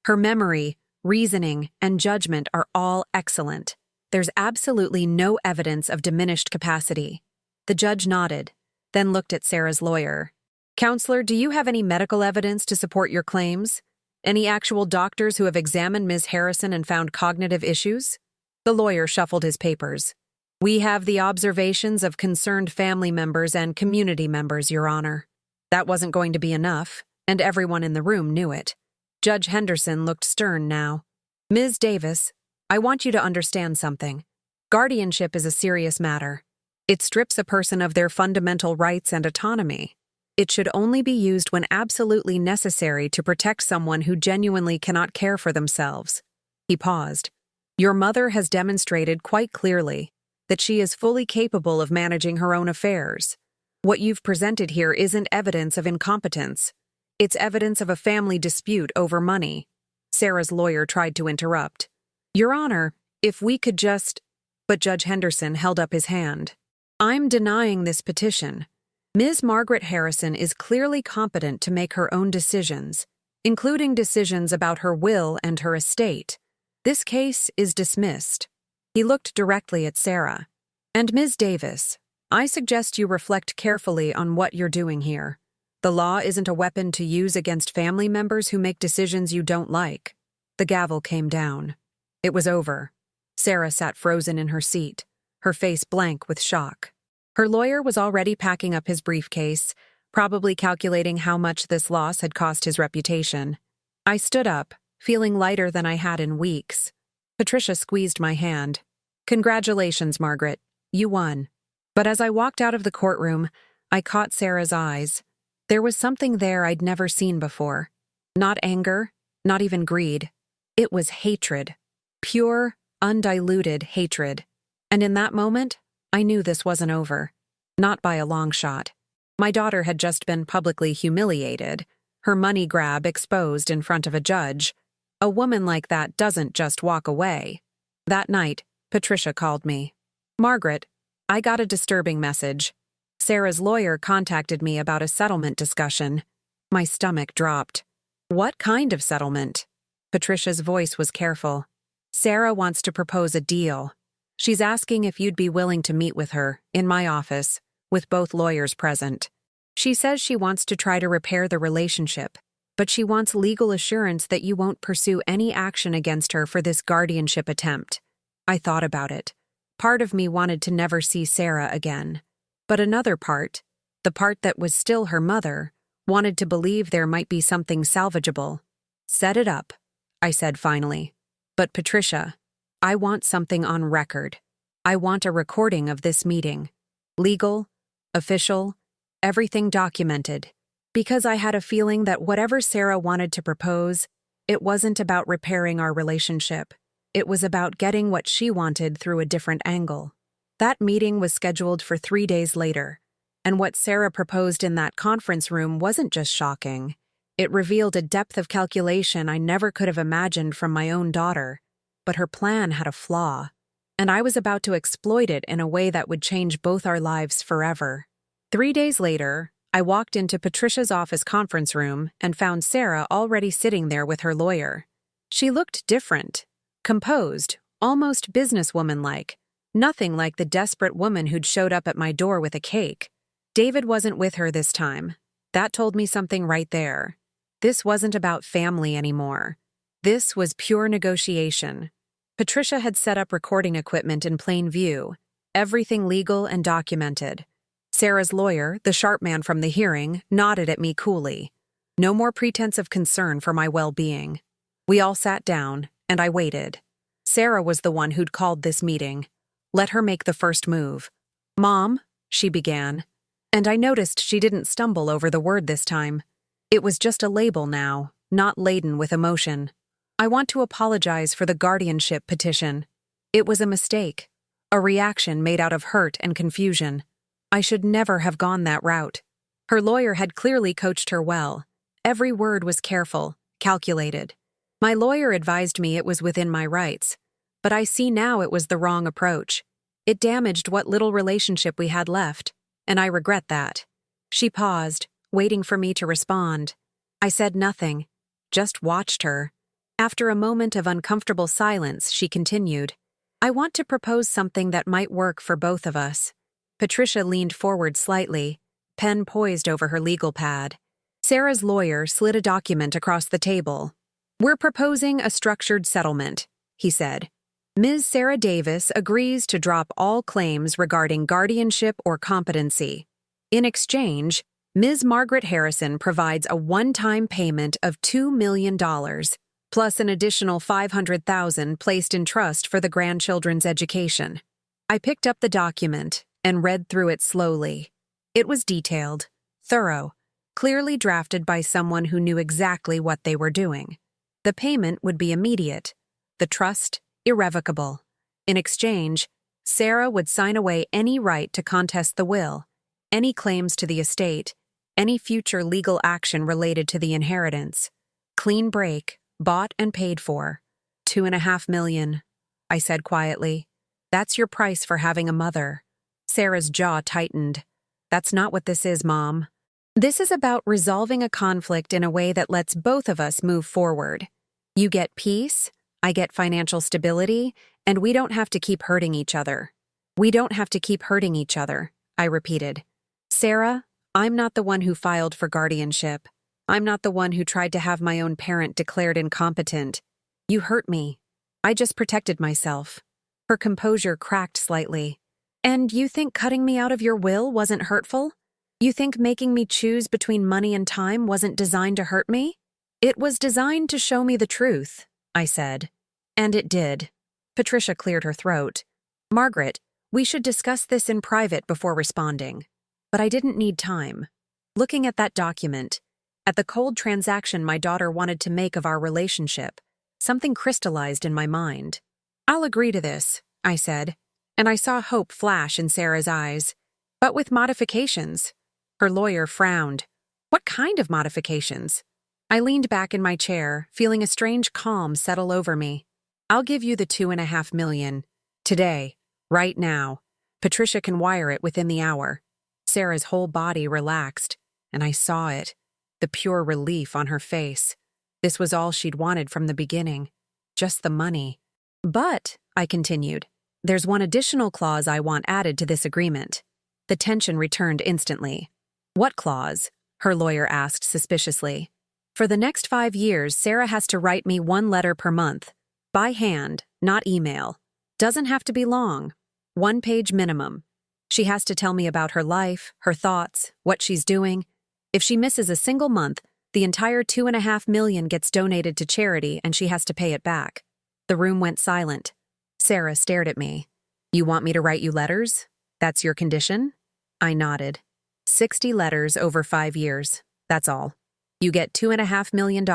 Her memory, reasoning, and judgment are all excellent. There's absolutely no evidence of diminished capacity. The judge nodded, then looked at Sarah's lawyer. Counselor, do you have any medical evidence to support your claims? Any actual doctors who have examined Ms. Harrison and found cognitive issues? The lawyer shuffled his papers. We have the observations of concerned family members and community members, Your Honor. That wasn't going to be enough, and everyone in the room knew it. Judge Henderson looked stern now. Ms. Davis, I want you to understand something. Guardianship is a serious matter. It strips a person of their fundamental rights and autonomy. It should only be used when absolutely necessary to protect someone who genuinely cannot care for themselves. He paused. Your mother has demonstrated quite clearly that she is fully capable of managing her own affairs. What you've presented here isn't evidence of incompetence. It's evidence of a family dispute over money. Sarah's lawyer tried to interrupt. Your Honor, if we could just— But Judge Henderson held up his hand. I'm denying this petition. Ms. Margaret Harrison is clearly competent to make her own decisions, including decisions about her will and her estate. This case is dismissed. He looked directly at Sarah. And Ms. Davis, I suggest you reflect carefully on what you're doing here. The law isn't a weapon to use against family members who make decisions you don't like. The gavel came down. It was over. Sarah sat frozen in her seat, her face blank with shock. Her lawyer was already packing up his briefcase, probably calculating how much this loss had cost his reputation. I stood up, feeling lighter than I had in weeks. Patricia squeezed my hand. Congratulations, Margaret. You won. But as I walked out of the courtroom, I caught Sarah's eyes. There was something there I'd never seen before. Not anger, not even greed. It was hatred. Pure, undiluted hatred. And in that moment, I knew this wasn't over. Not by a long shot. My daughter had just been publicly humiliated, her money grab exposed in front of a judge. A woman like that doesn't just walk away. That night, Patricia called me. Margaret, I got a disturbing message. Sarah's lawyer contacted me about a settlement discussion. My stomach dropped. What kind of settlement? Patricia's voice was careful. Sarah wants to propose a deal. She's asking if you'd be willing to meet with her, in my office, with both lawyers present. She says she wants to try to repair the relationship, but she wants legal assurance that you won't pursue any action against her for this guardianship attempt. I thought about it. Part of me wanted to never see Sarah again. But another part, the part that was still her mother, wanted to believe there might be something salvageable. Set it up, I said finally. But Patricia, I want something on record. I want a recording of this meeting. Legal, official, everything documented. Because I had a feeling that whatever Sarah wanted to propose, it wasn't about repairing our relationship. It was about getting what she wanted through a different angle. That meeting was scheduled for 3 days later, and what Sarah proposed in that conference room wasn't just shocking. It revealed a depth of calculation I never could have imagined from my own daughter. But her plan had a flaw, and I was about to exploit it in a way that would change both our lives forever. 3 days later, I walked into Patricia's office conference room and found Sarah already sitting there with her lawyer. She looked different, Composed, almost businesswoman-like. Nothing like the desperate woman who'd showed up at my door with a cake. David wasn't with her this time. That told me something right there. This wasn't about family anymore. This was pure negotiation. Patricia had set up recording equipment in plain view, everything legal and documented. Sarah's lawyer, the sharp man from the hearing, nodded at me coolly. No more pretense of concern for my well-being. We all sat down, and I waited. Sarah was the one who'd called this meeting. Let her make the first move. "Mom," she began, and I noticed she didn't stumble over the word this time. It was just a label now, not laden with emotion. "I want to apologize for the guardianship petition. It was a mistake, a reaction made out of hurt and confusion. I should never have gone that route." Her lawyer had clearly coached her well. Every word was careful, calculated. My lawyer advised me it was within my rights, but I see now it was the wrong approach. It damaged what little relationship we had left, and I regret that. She paused, waiting for me to respond. I said nothing, just watched her. After a moment of uncomfortable silence, she continued, "I want to propose something that might work for both of us." Patricia leaned forward slightly, pen poised over her legal pad. Sarah's lawyer slid a document across the table. "We're proposing a structured settlement," he said. "Ms. Sarah Davis agrees to drop all claims regarding guardianship or competency. In exchange, Ms. Margaret Harrison provides a one-time payment of $2 million, plus an additional $500,000 placed in trust for the grandchildren's education." I picked up the document and read through it slowly. It was detailed, thorough, clearly drafted by someone who knew exactly what they were doing. The payment would be immediate, the trust irrevocable. In exchange, Sarah would sign away any right to contest the will, any claims to the estate, any future legal action related to the inheritance. Clean break, bought and paid for. $2.5 million, I said quietly. "That's your price for having a mother." Sarah's jaw tightened. "That's not what this is, Mom. This is about resolving a conflict in a way that lets both of us move forward. You get peace, I get financial stability, and we don't have to keep hurting each other." "We don't have to keep hurting each other," I repeated. "Sarah, I'm not the one who filed for guardianship. I'm not the one who tried to have my own parent declared incompetent. You hurt me. I just protected myself." Her composure cracked slightly. "And you think cutting me out of your will wasn't hurtful? You think making me choose between money and time wasn't designed to hurt me?" "It was designed to show me the truth," I said. "And it did." Patricia cleared her throat. "Margaret, we should discuss this in private before responding." But I didn't need time. Looking at that document, at the cold transaction my daughter wanted to make of our relationship, something crystallized in my mind. "I'll agree to this," I said, and I saw hope flash in Sarah's eyes. "But with modifications." Her lawyer frowned. "What kind of modifications?" I leaned back in my chair, feeling a strange calm settle over me. "I'll give you the $2.5 million. Today. Right now. Patricia can wire it within the hour." Sarah's whole body relaxed, and I saw it. The pure relief on her face. This was all she'd wanted from the beginning. Just the money. "But," I continued, "there's one additional clause I want added to this agreement." The tension returned instantly. "What clause?" her lawyer asked suspiciously. "For the next 5 years, Sarah has to write me 1 letter per month. By hand, not email. Doesn't have to be long. 1 page minimum. She has to tell me about her life, her thoughts, what she's doing. If she misses a single month, the entire $2.5 million gets donated to charity and she has to pay it back." The room went silent. Sarah stared at me. "You want me to write you letters? That's your condition?" I nodded. 60 letters over 5 years. That's all. You get $2.5 million,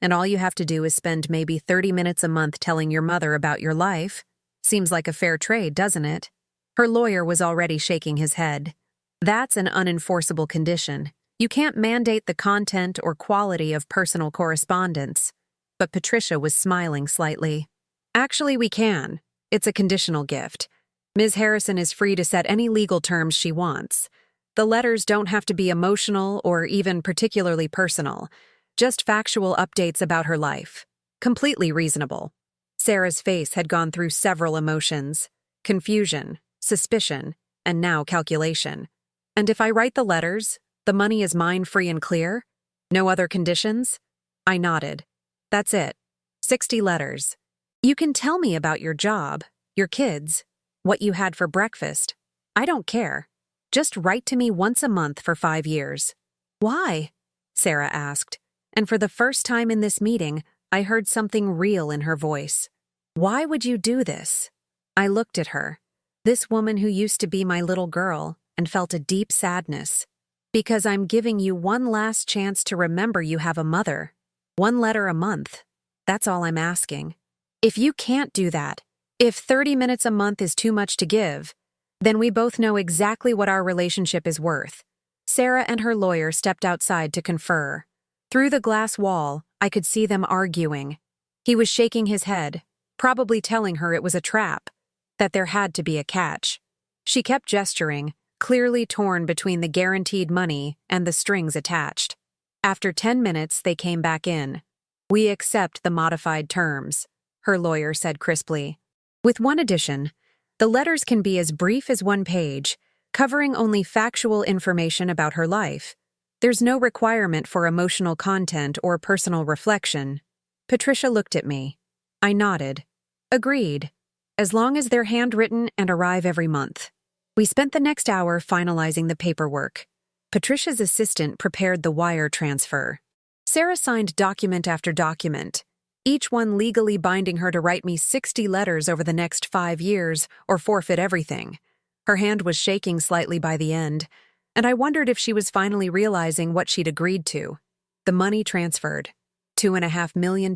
and all you have to do is spend maybe 30 minutes a month telling your mother about your life. Seems like a fair trade, doesn't it? Her lawyer was already shaking his head. "That's an unenforceable condition. You can't mandate the content or quality of personal correspondence." But Patricia was smiling slightly. "Actually, we can. It's a conditional gift. Ms. Harrison is free to set any legal terms she wants. The letters don't have to be emotional or even particularly personal, just factual updates about her life. Completely reasonable." Sarah's face had gone through several emotions: confusion, suspicion, and now calculation. "And if I write the letters, the money is mine free and clear? No other conditions?" I nodded. "That's it. 60 letters. You can tell me about your job, your kids, what you had for breakfast. I don't care. Just write to me once a month for 5 years." "Why?" Sarah asked, and for the first time in this meeting, I heard something real in her voice. "Why would you do this?" I looked at her, this woman who used to be my little girl, and felt a deep sadness. "Because I'm giving you one last chance to remember you have a mother. 1 letter a month. That's all I'm asking. If you can't do that, if 30 minutes a month is too much to give, then we both know exactly what our relationship is worth." Sarah and her lawyer stepped outside to confer. Through the glass wall, I could see them arguing. He was shaking his head, probably telling her it was a trap, that there had to be a catch. She kept gesturing, clearly torn between the guaranteed money and the strings attached. After 10 minutes, they came back in. "We accept the modified terms," her lawyer said crisply. "With one addition, the letters can be as brief as 1 page, covering only factual information about her life. There's no requirement for emotional content or personal reflection." Patricia looked at me. I nodded. "Agreed. As long as they're handwritten and arrive every month." We spent the next hour finalizing the paperwork. Patricia's assistant prepared the wire transfer. Sarah signed document after document, each one legally binding her to write me 60 letters over the next 5 years or forfeit everything. Her hand was shaking slightly by the end, and I wondered if she was finally realizing what she'd agreed to. The money transferred. $2.5 million,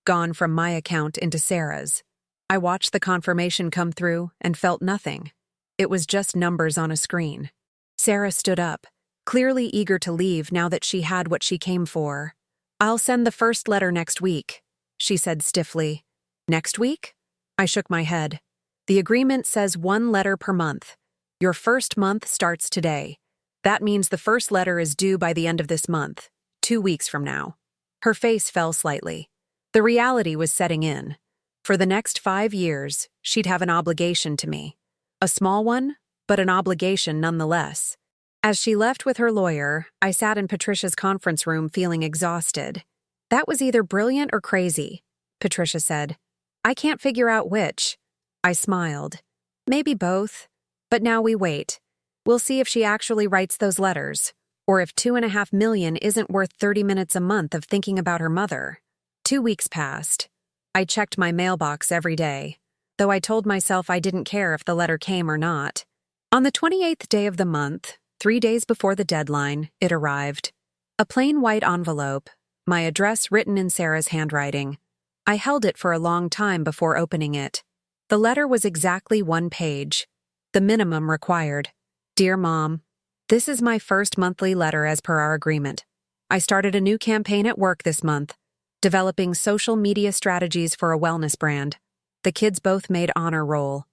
gone from my account into Sarah's. I watched the confirmation come through and felt nothing. It was just numbers on a screen. Sarah stood up, clearly eager to leave now that she had what she came for. "I'll send the first letter next week," she said stiffly. "Next week?" I shook my head. "The agreement says 1 letter per month. Your first month starts today. That means the first letter is due by the end of this month, 2 weeks from now." Her face fell slightly. The reality was setting in. For the next 5 years, she'd have an obligation to me. A small one, but an obligation nonetheless. As she left with her lawyer, I sat in Patricia's conference room feeling exhausted. "That was either brilliant or crazy," Patricia said. "I can't figure out which." I smiled. "Maybe both. But now we wait. We'll see if she actually writes those letters, or if $2.5 million isn't worth 30 minutes a month of thinking about her mother." 2 weeks passed. I checked my mailbox every day, though I told myself I didn't care if the letter came or not. On the 28th day of the month, 3 days before the deadline, it arrived. A plain white envelope, my address written in Sarah's handwriting. I held it for a long time before opening it. The letter was exactly 1 page, the minimum required. "Dear Mom, this is my first monthly letter as per our agreement. I started a new campaign at work this month, developing social media strategies for a wellness brand. The kids both made honor roll.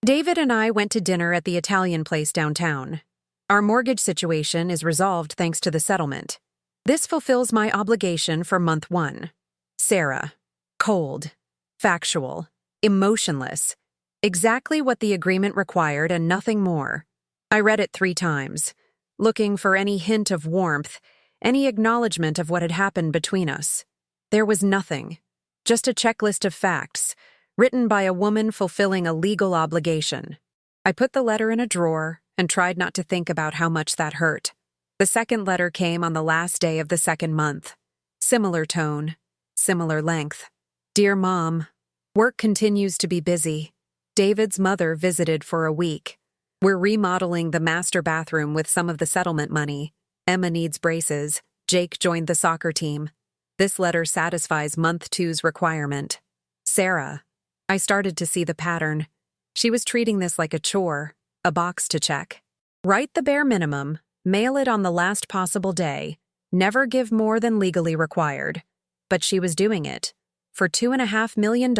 David and I went to dinner at the Italian place downtown. Our mortgage situation is resolved thanks to the settlement. This fulfills my obligation for month 1. Sarah. Cold. Factual. Emotionless. Exactly what the agreement required and nothing more. I read it 3 times, looking for any hint of warmth, any acknowledgement of what had happened between us. There was nothing. Just a checklist of facts, written by a woman fulfilling a legal obligation. I put the letter in a drawer and tried not to think about how much that hurt. The second letter came on the last day of the 2nd month. Similar tone, similar length. "Dear Mom, work continues to be busy. David's mother visited for a week. We're remodeling the master bathroom with some of the settlement money. Emma needs braces. Jake joined the soccer team. This letter satisfies month 2's requirement. Sarah." I started to see the pattern. She was treating this like a chore, a box to check. Write the bare minimum, mail it on the last possible day, never give more than legally required. But she was doing it. For $2.5 million,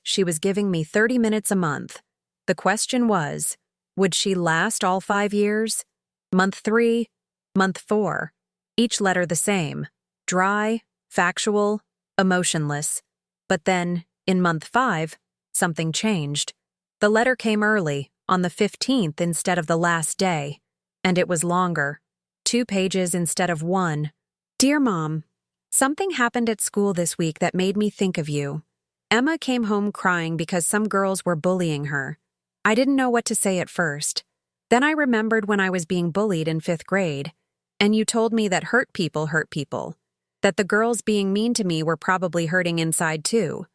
she was giving me 30 minutes a month. The question was, would she last all 5 years? Month 3, month 4. Each letter the same. Dry, factual, emotionless. But then, In month 5, something changed. The letter came early, on the 15th instead of the last day, and it was longer, 2 pages instead of 1. Dear Mom, something happened at school this week that made me think of you. Emma came home crying because some girls were bullying her. I didn't know what to say at first. Then I remembered when I was being bullied in 5th grade, and you told me that hurt people, that the girls being mean to me were probably hurting inside too.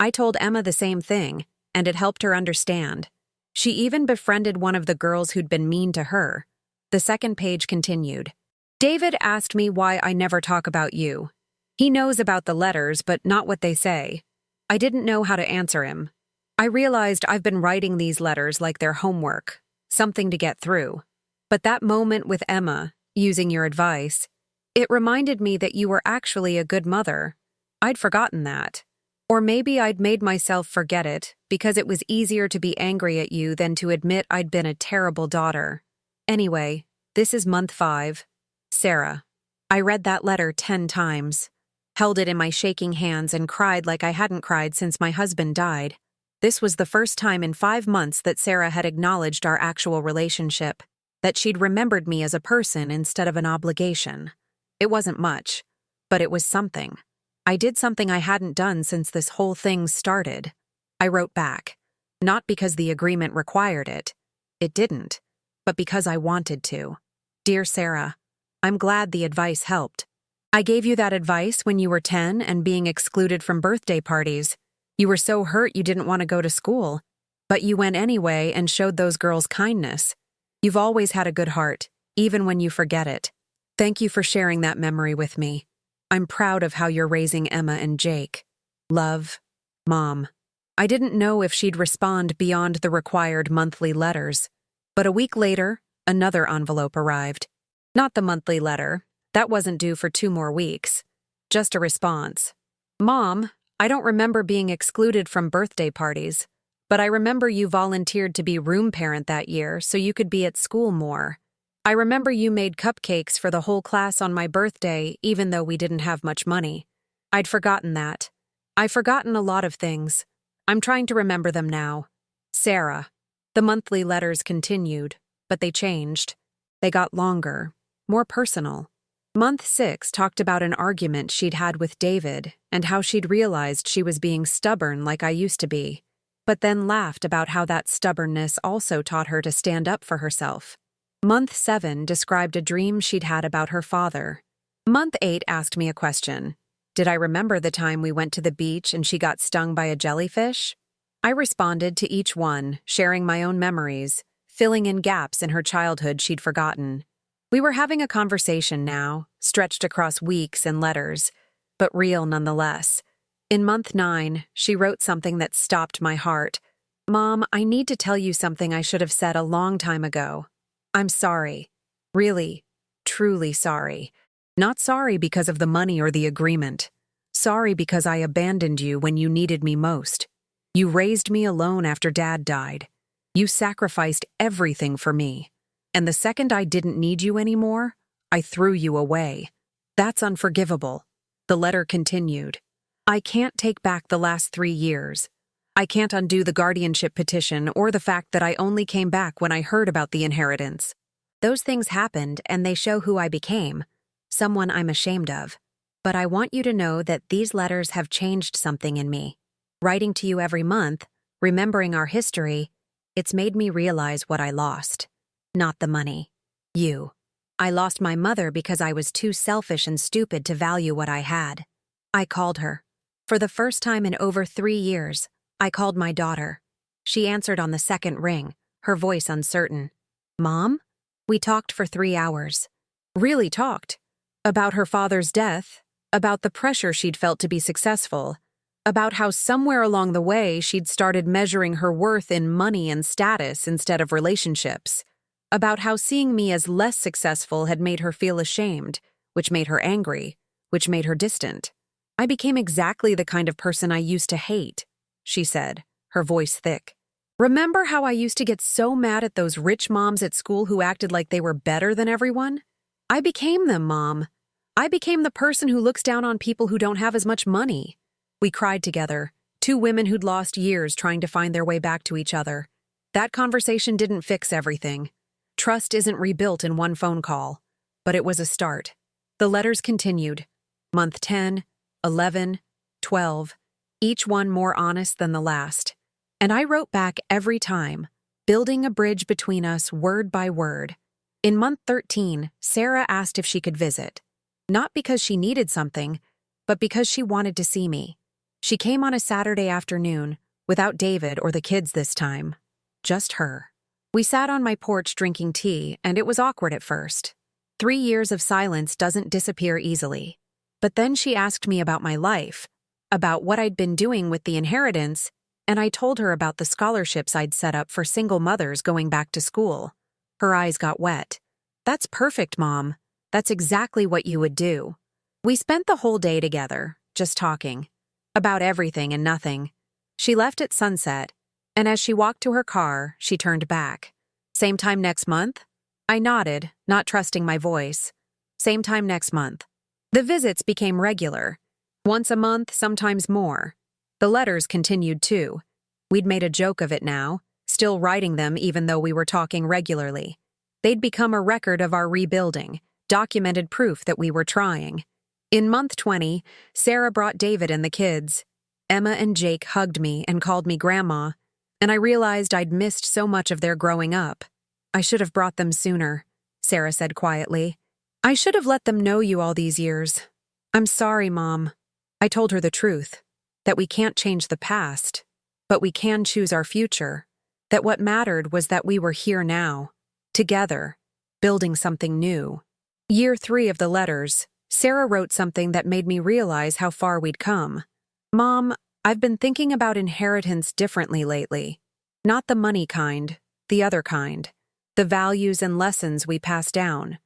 I told Emma the same thing, and it helped her understand. She even befriended one of the girls who'd been mean to her. The second page continued. David asked me why I never talk about you. He knows about the letters, but not what they say. I didn't know how to answer him. I realized I've been writing these letters like they're homework, something to get through. But that moment with Emma, using your advice, it reminded me that you were actually a good mother. I'd forgotten that. Or maybe I'd made myself forget it because it was easier to be angry at you than to admit I'd been a terrible daughter. Anyway, this is month 5. Sarah. I read that letter 10 times, held it in my shaking hands and cried like I hadn't cried since my husband died. This was the first time in 5 months that Sarah had acknowledged our actual relationship, that she'd remembered me as a person instead of an obligation. It wasn't much, but it was something. I did something I hadn't done since this whole thing started. I wrote back, not because the agreement required it. It didn't, but because I wanted to. Dear Sarah, I'm glad the advice helped. I gave you that advice when you were 10 and being excluded from birthday parties. You were so hurt you didn't want to go to school, but you went anyway and showed those girls kindness. You've always had a good heart, even when you forget it. Thank you for sharing that memory with me. I'm proud of how you're raising Emma and Jake. Love, Mom. I didn't know if she'd respond beyond the required monthly letters, but a week later, another envelope arrived. Not the monthly letter. That wasn't due for 2 more weeks. Just a response. Mom, I don't remember being excluded from birthday parties, but I remember you volunteered to be room parent that year so you could be at school more. I remember you made cupcakes for the whole class on my birthday, even though we didn't have much money. I'd forgotten that. I've forgotten a lot of things. I'm trying to remember them now. Sarah. The monthly letters continued, but they changed. They got longer, more personal. Month 6 talked about an argument she'd had with David and how she'd realized she was being stubborn like I used to be, but then laughed about how that stubbornness also taught her to stand up for herself. Month 7 described a dream she'd had about her father. Month 8 asked me a question. Did I remember the time we went to the beach and she got stung by a jellyfish? I responded to each one, sharing my own memories, filling in gaps in her childhood she'd forgotten. We were having a conversation now, stretched across weeks and letters, but real nonetheless. In month 9, she wrote something that stopped my heart. Mom, I need to tell you something I should have said a long time ago. I'm sorry. Really, truly sorry. Not sorry because of the money or the agreement. Sorry because I abandoned you when you needed me most. You raised me alone after Dad died. You sacrificed everything for me. And the second I didn't need you anymore, I threw you away. That's unforgivable. The letter continued. I can't take back the last 3 years. I can't undo the guardianship petition or the fact that I only came back when I heard about the inheritance. Those things happened and they show who I became, someone I'm ashamed of. But I want you to know that these letters have changed something in me. Writing to you every month, remembering our history, it's made me realize what I lost. Not the money. You. I lost my mother because I was too selfish and stupid to value what I had. I called her. For the first time in over 3 years, I called my daughter. She answered on the second ring, her voice uncertain. Mom? We talked for 3 hours. Really talked. About her father's death, about the pressure she'd felt to be successful, about how somewhere along the way she'd started measuring her worth in money and status instead of relationships, about how seeing me as less successful had made her feel ashamed, which made her angry, which made her distant. I became exactly the kind of person I used to hate, she said, her voice thick. Remember how I used to get so mad at those rich moms at school who acted like they were better than everyone? I became them, Mom. I became the person who looks down on people who don't have as much money. We cried together, Two women who'd lost years trying to find their way back to each other. That conversation didn't fix everything. Trust isn't rebuilt in one phone call, but it was a start. The letters continued. Month 10, 11, 12, each one more honest than the last. And I wrote back every time, building a bridge between us word by word. In month 13, Sarah asked if she could visit. Not because she needed something, but because she wanted to see me. She came on a Saturday afternoon, without David or the kids this time. Just her. We sat on my porch drinking tea, and it was awkward at first. 3 years of silence doesn't disappear easily. But then she asked me about my life, about what I'd been doing with the inheritance, and I told her about the scholarships I'd set up for single mothers going back to school. Her eyes got wet. "That's perfect, Mom. That's exactly what you would do." We spent the whole day together, just talking. About everything and nothing. She left at sunset, and as she walked to her car, she turned back. "Same time next month?" I nodded, not trusting my voice. "Same time next month." The visits became regular. Once a month, sometimes more. The letters continued too. We'd made a joke of it now, still writing them even though we were talking regularly. They'd become a record of our rebuilding, documented proof that we were trying. In month 20, Sarah brought David and the kids. Emma and Jake hugged me and called me Grandma, and I realized I'd missed so much of their growing up. "I should have brought them sooner," Sarah said quietly. "I should have let them know you all these years. I'm sorry, Mom." I told her the truth, that we can't change the past, but we can choose our future, that what mattered was that we were here now, together, building something new. Year 3 of the letters, Sarah wrote something that made me realize how far we'd come. "Mom, I've been thinking about inheritance differently lately. Not the money kind, the other kind. The values and lessons we pass down.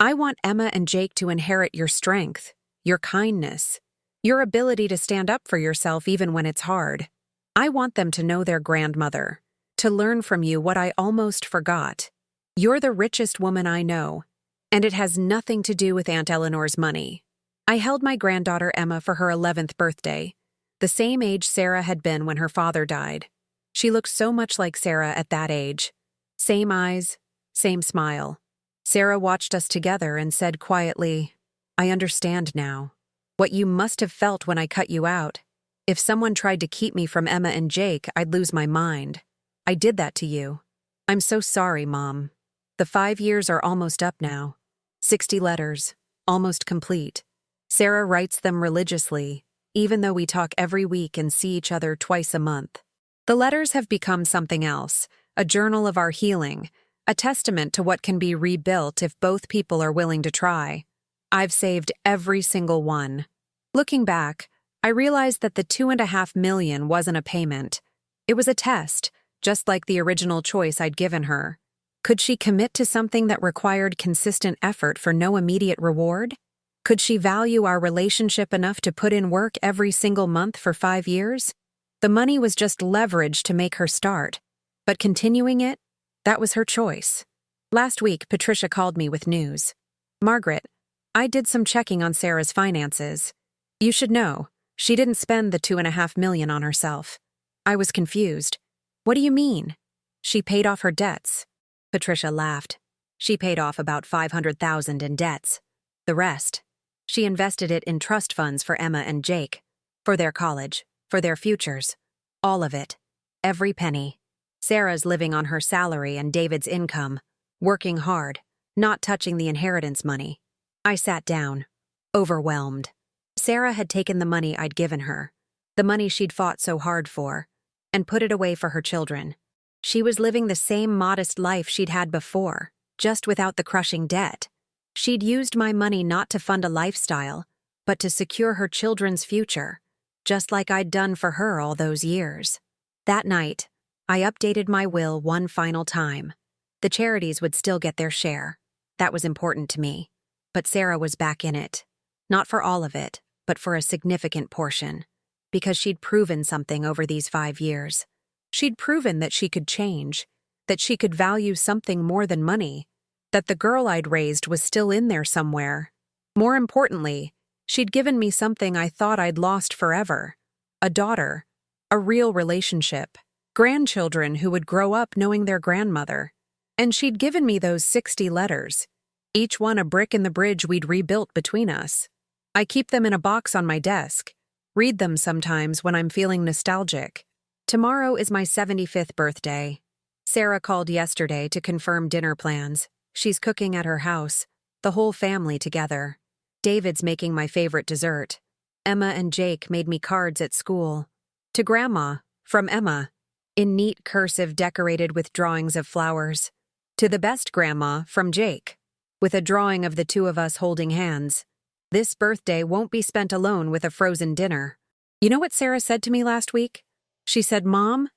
I want Emma and Jake to inherit your strength, your kindness, your ability to stand up for yourself even when it's hard. I want them to know their grandmother, to learn from you what I almost forgot. You're the richest woman I know, and it has nothing to do with Aunt Eleanor's money." I held my granddaughter Emma for her 11th birthday, the same age Sarah had been when her father died. She looked so much like Sarah at that age. Same eyes, same smile. Sarah watched us together and said quietly, "I understand now. What you must have felt when I cut you out. If someone tried to keep me from Emma and Jake, I'd lose my mind. I did that to you. I'm so sorry, Mom." The 5 years are almost up now. 60 letters, almost complete. Sarah writes them religiously, even though we talk every week and see each other twice a month. The letters have become something else, a journal of our healing, a testament to what can be rebuilt if both people are willing to try. I've saved every single one. Looking back, I realized that the $2.5 million wasn't a payment. It was a test, just like the original choice I'd given her. Could she commit to something that required consistent effort for no immediate reward? Could she value our relationship enough to put in work every single month for 5 years? The money was just leverage to make her start. But continuing it, that was her choice. Last week, Patricia called me with news. "Margaret, I did some checking on Sarah's finances. You should know, she didn't spend the $2.5 million on herself." I was confused. "What do you mean?" "She paid off her debts." Patricia laughed. "She paid off about $500,000 in debts. The rest, she invested it in trust funds for Emma and Jake, for their college, for their futures. All of it. Every penny. Sarah's living on her salary and David's income, working hard, not touching the inheritance money." I sat down, overwhelmed. Sarah had taken the money I'd given her, the money she'd fought so hard for, and put it away for her children. She was living the same modest life she'd had before, just without the crushing debt. She'd used my money not to fund a lifestyle, but to secure her children's future, just like I'd done for her all those years. That night, I updated my will one final time. The charities would still get their share. That was important to me. But Sarah was back in it. Not for all of it, but for a significant portion. Because she'd proven something over these 5 years. She'd proven that she could change, that she could value something more than money, that the girl I'd raised was still in there somewhere. More importantly, she'd given me something I thought I'd lost forever. A daughter. A real relationship. Grandchildren who would grow up knowing their grandmother. And she'd given me those 60 letters, each one a brick in the bridge we'd rebuilt between us. I keep them in a box on my desk, read them sometimes when I'm feeling nostalgic. Tomorrow is my 75th birthday. Sarah called yesterday to confirm dinner plans. She's cooking at her house, the whole family together. David's making my favorite dessert. Emma and Jake made me cards at school. To Grandma, from Emma, in neat cursive decorated with drawings of flowers. To the best grandma, from Jake, with a drawing of the two of us holding hands. This birthday won't be spent alone with a frozen dinner. You know what Sarah said to me last week? She said, "Mom,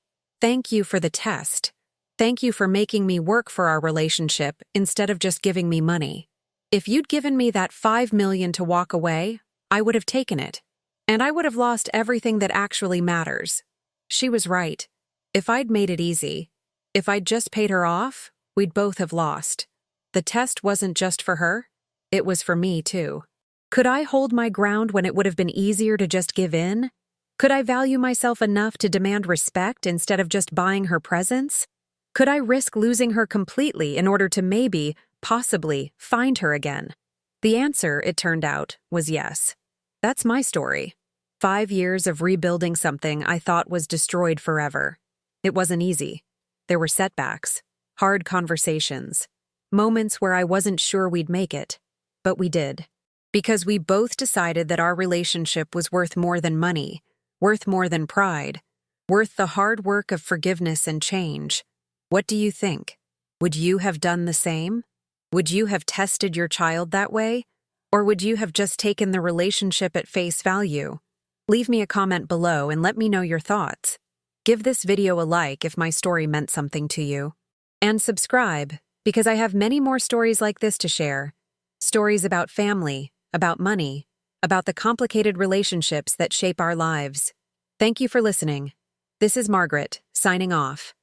thank you for the test. Thank you for making me work for our relationship instead of just giving me money. If you'd given me that $5 million to walk away, I would have taken it. And I would have lost everything that actually matters." She was right. If I'd made it easy, if I'd just paid her off, we'd both have lost. The test wasn't just for her, it was for me too. Could I hold my ground when it would have been easier to just give in? Could I value myself enough to demand respect instead of just buying her presents? Could I risk losing her completely in order to maybe, possibly, find her again? The answer, it turned out, was yes. That's my story. 5 years of rebuilding something I thought was destroyed forever. It wasn't easy. There were setbacks, hard conversations, moments where I wasn't sure we'd make it. But we did. Because we both decided that our relationship was worth more than money, worth more than pride, worth the hard work of forgiveness and change. What do you think? Would you have done the same? Would you have tested your child that way? Or would you have just taken the relationship at face value? Leave me a comment below and let me know your thoughts. Give this video a like if my story meant something to you. And subscribe, because I have many more stories like this to share. Stories about family, about money, about the complicated relationships that shape our lives. Thank you for listening. This is Margaret, signing off.